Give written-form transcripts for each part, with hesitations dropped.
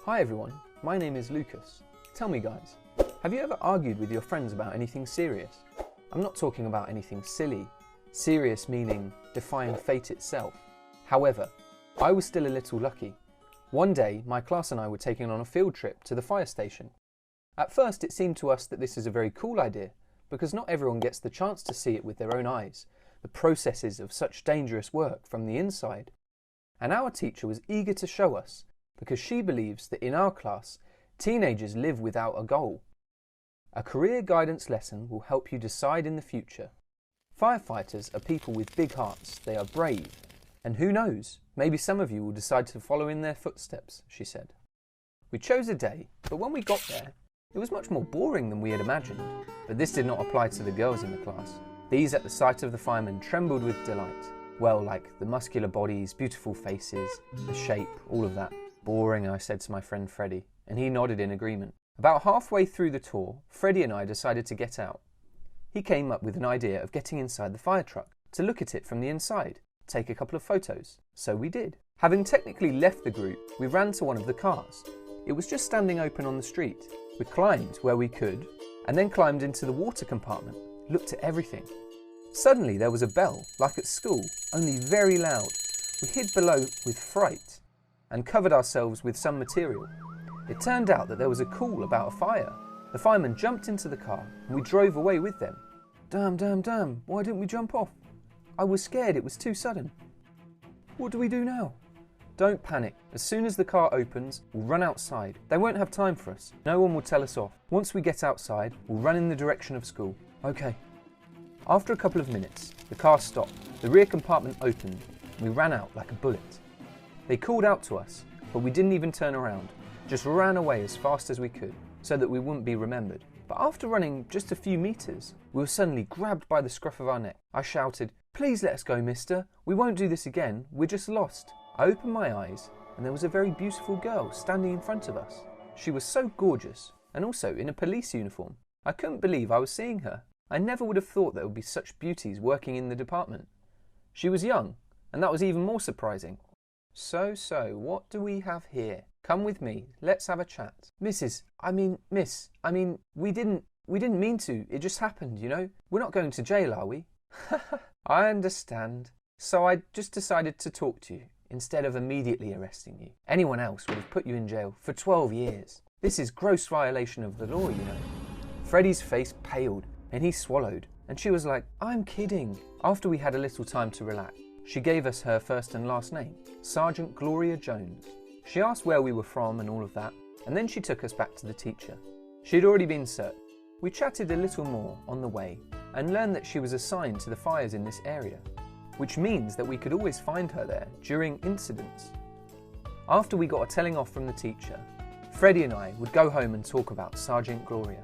Hi everyone, my name is Lucas. Tell me guys, have you ever argued with your friends about anything serious? I'm not talking about anything silly, serious meaning defying fate itself. However, I was still a little lucky. One day, my class and I were taken on a field trip to the fire station. At first it seemed to us that this is a very cool idea, because not everyone gets the chance to see it with their own eyes, the processes of such dangerous work from the inside. And our teacher was eager to show us, because she believes that in our class, teenagers live without a goal. A career guidance lesson will help you decide in the future. Firefighters are people with big hearts, they are brave. And who knows, maybe some of you will decide to follow in their footsteps, she said. We chose a day, but when we got there, it was much more boring than we had imagined. But this did not apply to the girls in the class. These, at the sight of the firemen, trembled with delight. Well, like the muscular bodies, beautiful faces, the shape, all of that. Boring, I said to my friend Freddie, and he nodded in agreement. About halfway through the tour, Freddie and I decided to get out. He came up with an idea of getting inside the fire truck, to look at it from the inside, take a couple of photos. So we did. Having technically left the group, we ran to one of the cars. It was just standing open on the street. We climbed where we could, and then climbed into the water compartment, looked at everything. Suddenly there was a bell, like at school, only very loud. We hid below with fright, and covered ourselves with some material. It turned out that there was a call about a fire. The firemen jumped into the car and we drove away with them. Damn, why didn't we jump off? I was scared, it was too sudden. What do we do now? Don't panic. As soon as the car opens, we'll run outside. They won't have time for us. No one will tell us off. Once we get outside, we'll run in the direction of school. Okay. After a couple of minutes, the car stopped. The rear compartment opened and we ran out like a bullet. They called out to us, but we didn't even turn around, just ran away as fast as we could, so that we wouldn't be remembered. But after running just a few meters, we were suddenly grabbed by the scruff of our neck. I shouted, "Please let us go, mister. We won't do this again. We're just lost." I opened my eyes, and there was a very beautiful girl standing in front of us. She was so gorgeous, and also in a police uniform. I couldn't believe I was seeing her. I never would have thought there would be such beauties working in the department. She was young, and that was even more surprising. So, what do we have here? Come with me, let's have a chat. Miss, we didn't mean to, it just happened, you know? We're not going to jail, are we? I understand. So I just decided to talk to you, instead of immediately arresting you. Anyone else would have put you in jail for 12 years. This is gross violation of the law, you know. Freddie's face paled, and he swallowed, and she was like, "I'm kidding." After we had a little time to relax, she gave us her first and last name, Sergeant Gloria Jones. She asked where we were from and all of that, and then she took us back to the teacher. She had already been searched. We chatted a little more on the way and learned that she was assigned to the fires in this area, which means that we could always find her there during incidents. After we got a telling off from the teacher, Freddie and I would go home and talk about Sergeant Gloria.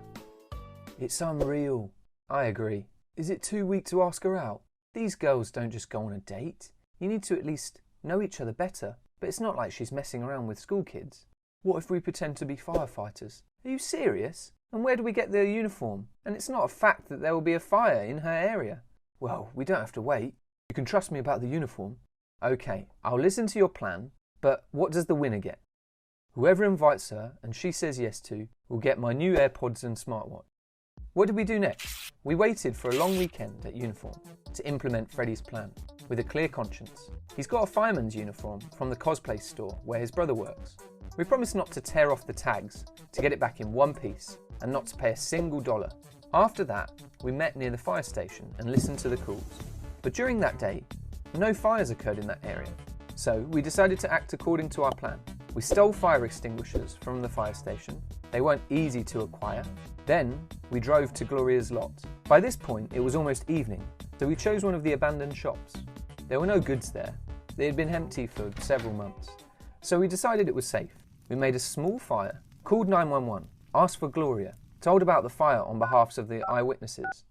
It's unreal. I agree. Is it too weak to ask her out? These girls don't just go on a date. You need to at least know each other better. But it's not like she's messing around with school kids. What if we pretend to be firefighters? Are you serious? And where do we get the uniform? And it's not a fact that there will be a fire in her area. Well, we don't have to wait. You can trust me about the uniform. Okay, I'll listen to your plan, but what does the winner get? Whoever invites her and she says yes to will get my new AirPods and smartwatch. What did we do next? We waited for a long weekend at uniform to implement Freddie's plan with a clear conscience. He's got a fireman's uniform from the cosplay store where his brother works. We promised not to tear off the tags, to get it back in one piece and not to pay a single dollar. After that, we met near the fire station and listened to the calls. But during that day, no fires occurred in that area. So we decided to act according to our plan. We stole fire extinguishers from the fire station. They weren't easy to acquire. Then we drove to Gloria's lot. By this point, it was almost evening, so we chose one of the abandoned shops. There were no goods there. They had been empty for several months. So we decided it was safe. We made a small fire, called 911, asked for Gloria, told about the fire on behalf of the eyewitnesses,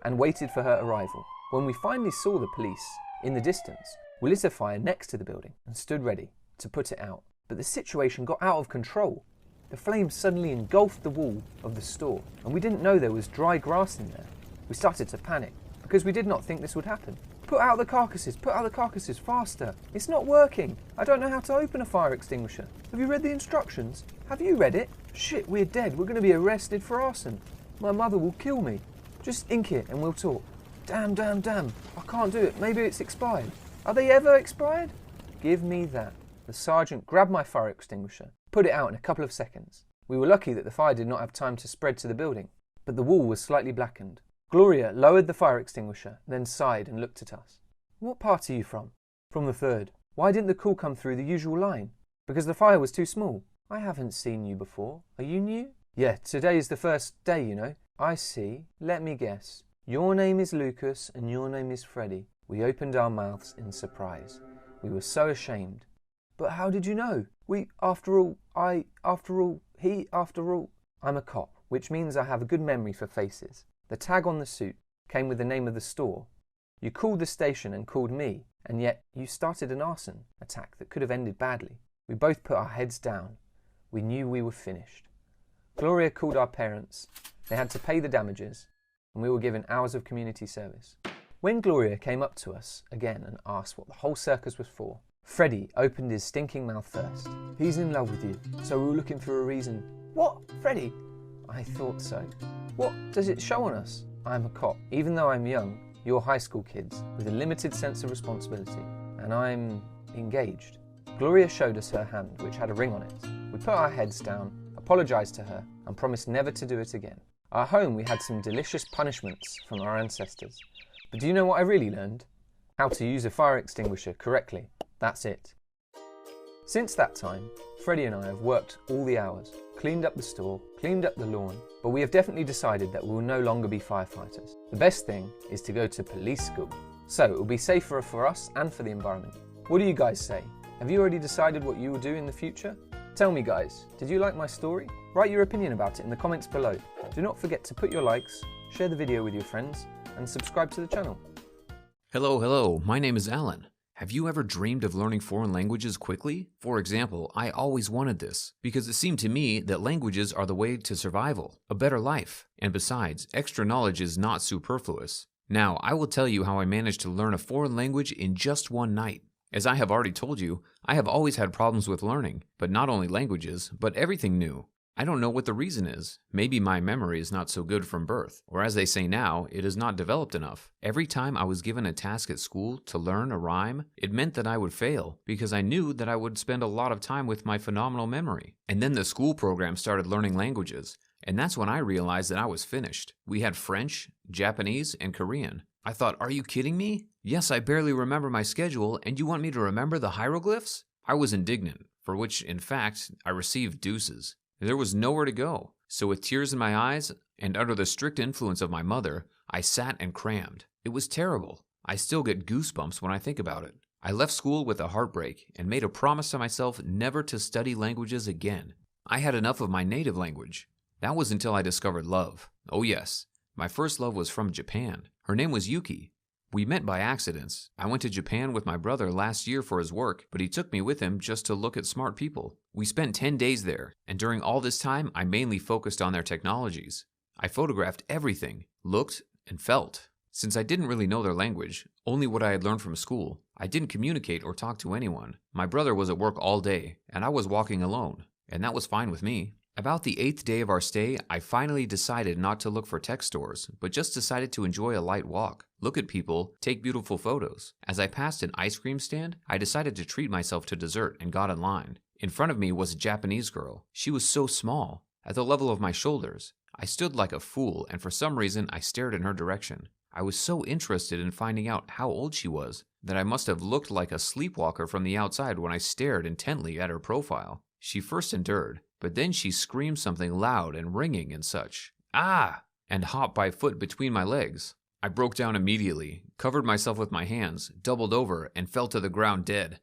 and waited for her arrival. When we finally saw the police in the distance, we lit a fire next to the building and stood ready to put it out. But the situation got out of control. The flames suddenly engulfed the wall of the store, and we didn't know there was dry grass in there. We started to panic, because we did not think this would happen. Put out the carcasses, faster. It's not working. I don't know how to open a fire extinguisher. Have you read the instructions? Have you read it? Shit, we're dead. We're going to be arrested for arson. My mother will kill me. Just ink it and we'll talk. Damn. I can't do it. Maybe it's expired. Are they ever expired? Give me that. The sergeant grabbed my fire extinguisher, put it out in a couple of seconds. We were lucky that the fire did not have time to spread to the building, but the wall was slightly blackened. Gloria lowered the fire extinguisher, then sighed and looked at us. What part are you from? From the 3rd. Why didn't the call come through the usual line? Because the fire was too small. I haven't seen you before. Are you new? Yeah, today is the first day, you know. I see. Let me guess. Your name is Lucas and your name is Freddy. We opened our mouths in surprise. We were so ashamed. But how did you know? After all. I'm a cop, which means I have a good memory for faces. The tag on the suit came with the name of the store. You called the station and called me, and yet you started an arson attack that could have ended badly. We both put our heads down. We knew we were finished. Gloria called our parents. They had to pay the damages, and we were given hours of community service. When Gloria came up to us again and asked what the whole circus was for, Freddy opened his stinking mouth first. He's in love with you, so we were looking for a reason. What, Freddy? I thought so. What does it show on us? I'm a cop. Even though I'm young, you're high school kids with a limited sense of responsibility, and I'm engaged. Gloria showed us her hand, which had a ring on it. We put our heads down, apologised to her, and promised never to do it again. At home, we had some delicious punishments from our ancestors. But do you know what I really learned? How to use a fire extinguisher correctly. That's it. Since that time, Freddy and I have worked all the hours, cleaned up the store, cleaned up the lawn, but we have definitely decided that we will no longer be firefighters. The best thing is to go to police school. So it will be safer for us and for the environment. What do you guys say? Have you already decided what you will do in the future? Tell me guys, did you like my story? Write your opinion about it in the comments below. Do not forget to put your likes, share the video with your friends, and subscribe to the channel. Hello, my name is Alan. Have you ever dreamed of learning foreign languages quickly? For example, I always wanted this, because it seemed to me that languages are the way to survival, a better life, and besides, extra knowledge is not superfluous. Now, I will tell you how I managed to learn a foreign language in just one night. As I have already told you, I have always had problems with learning, but not only languages, but everything new. I don't know what the reason is. Maybe my memory is not so good from birth, or as they say now, it is not developed enough. Every time I was given a task at school to learn a rhyme, it meant that I would fail, because I knew that I would spend a lot of time with my phenomenal memory. And then the school program started learning languages, and that's when I realized that I was finished. We had French, Japanese, and Korean. I thought, are you kidding me? Yes, I barely remember my schedule, and you want me to remember the hieroglyphs? I was indignant, for which, in fact, I received deuces. There was nowhere to go, so with tears in my eyes and under the strict influence of my mother, I sat and crammed. It was terrible. I still get goosebumps when I think about it. I left school with a heartbreak and made a promise to myself never to study languages again. I had enough of my native language. That was until I discovered love. Oh yes, my first love was from Japan. Her name was Yuki. We met by accidents. I went to Japan with my brother last year for his work, but he took me with him just to look at smart people. We spent 10 days there, and during all this time, I mainly focused on their technologies. I photographed everything, looked, and felt. Since I didn't really know their language, only what I had learned from school, I didn't communicate or talk to anyone. My brother was at work all day, and I was walking alone, and that was fine with me. About the 8th day of our stay, I finally decided not to look for tech stores, but just decided to enjoy a light walk, look at people, take beautiful photos. As I passed an ice cream stand, I decided to treat myself to dessert and got in line. In front of me was a Japanese girl. She was so small, at the level of my shoulders. I stood like a fool, and for some reason I stared in her direction. I was so interested in finding out how old she was that I must have looked like a sleepwalker from the outside when I stared intently at her profile. She first endured, but then she screamed something loud and ringing and such. Ah! And hopped by foot between my legs. I broke down immediately, covered myself with my hands, doubled over, and fell to the ground dead.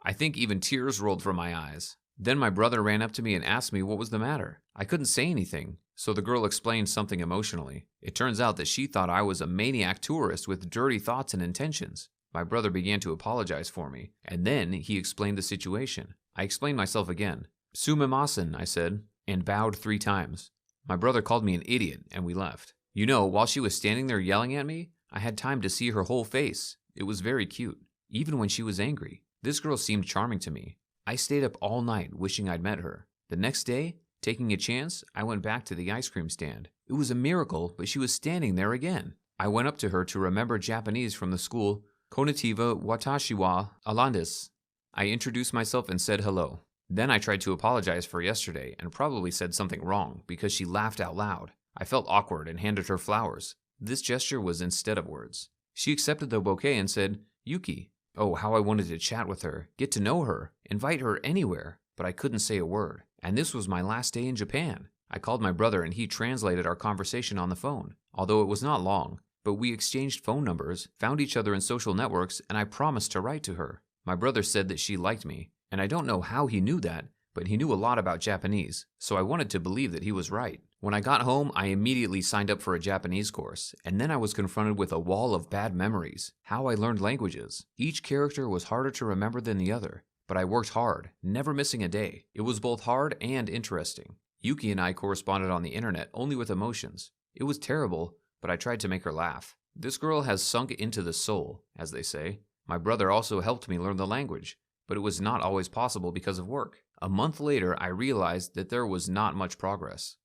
I think even tears rolled from my eyes. Then my brother ran up to me and asked me what was the matter. I couldn't say anything, so the girl explained something emotionally. It turns out that she thought I was a maniac tourist with dirty thoughts and intentions. My brother began to apologize for me, and then he explained the situation. I explained myself again. Sumimasen, I said, and bowed 3 times. My brother called me an idiot, and we left. You know, while she was standing there yelling at me, I had time to see her whole face. It was very cute, even when she was angry. This girl seemed charming to me. I stayed up all night wishing I'd met her. The next day, taking a chance, I went back to the ice cream stand. It was a miracle, but she was standing there again. I went up to her to remember Japanese from the school Konnichiwa watashi wa Alandis. I introduced myself and said hello. Then I tried to apologize for yesterday and probably said something wrong because she laughed out loud. I felt awkward and handed her flowers. This gesture was instead of words. She accepted the bouquet and said, "Yuki." Oh, how I wanted to chat with her, get to know her, invite her anywhere, but I couldn't say a word. And this was my last day in Japan. I called my brother and he translated our conversation on the phone, although it was not long. But we exchanged phone numbers, found each other in social networks, and I promised to write to her. My brother said that she liked me, and I don't know how he knew that, but he knew a lot about Japanese, so I wanted to believe that he was right. When I got home, I immediately signed up for a Japanese course, and then I was confronted with a wall of bad memories. How I learned languages. Each character was harder to remember than the other, but I worked hard, never missing a day. It was both hard and interesting. Yuki and I corresponded on the internet only with emotions. It was terrible, but I tried to make her laugh. This girl has sunk into the soul, as they say. My brother also helped me learn the language, but it was not always possible because of work. A month later, I realized that there was not much progress.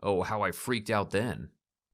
Oh, how I freaked out then.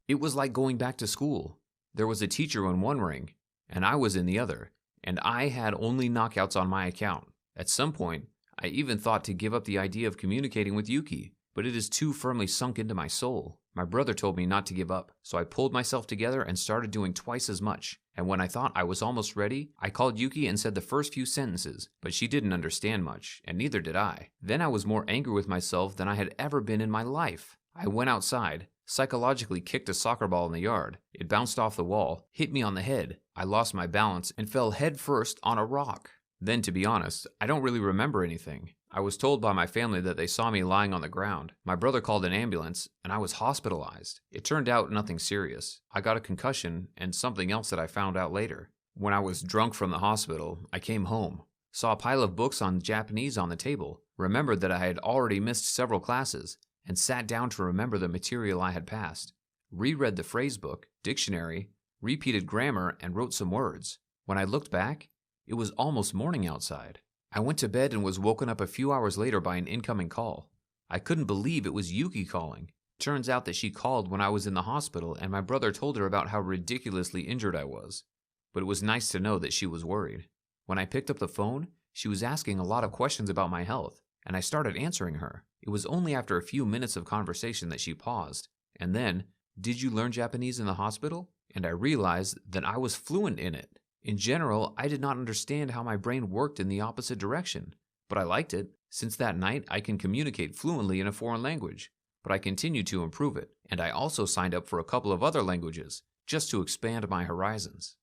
It was like going back to school. There was a teacher in one ring, and I was in the other, and I had only knockouts on my account. At some point, I even thought to give up the idea of communicating with Yuki, but it is too firmly sunk into my soul. My brother told me not to give up, so I pulled myself together and started doing twice as much. And when I thought I was almost ready, I called Yuki and said the first few sentences, but she didn't understand much, and neither did I. Then I was more angry with myself than I had ever been in my life. I went outside, psychologically kicked a soccer ball in the yard. It bounced off the wall, hit me on the head. I lost my balance and fell headfirst on a rock. Then, to be honest, I don't really remember anything. I was told by my family that they saw me lying on the ground. My brother called an ambulance, and I was hospitalized. It turned out nothing serious. I got a concussion and something else that I found out later. When I was drunk from the hospital, I came home, saw a pile of books on Japanese on the table, remembered that I had already missed several classes, and sat down to remember the material I had passed. Reread the phrase book, dictionary, repeated grammar, and wrote some words. When I looked back, it was almost morning outside. I went to bed and was woken up a few hours later by an incoming call. I couldn't believe it was Yuki calling. Turns out that she called when I was in the hospital and my brother told her about how ridiculously injured I was. But it was nice to know that she was worried. When I picked up the phone, she was asking a lot of questions about my health, and I started answering her. It was only after a few minutes of conversation that she paused. And then, "Did you learn Japanese in the hospital?" And I realized that I was fluent in it. In general, I did not understand how my brain worked in the opposite direction, but I liked it. Since that night, I can communicate fluently in a foreign language, but I continue to improve it, and I also signed up for a couple of other languages, just to expand my horizons.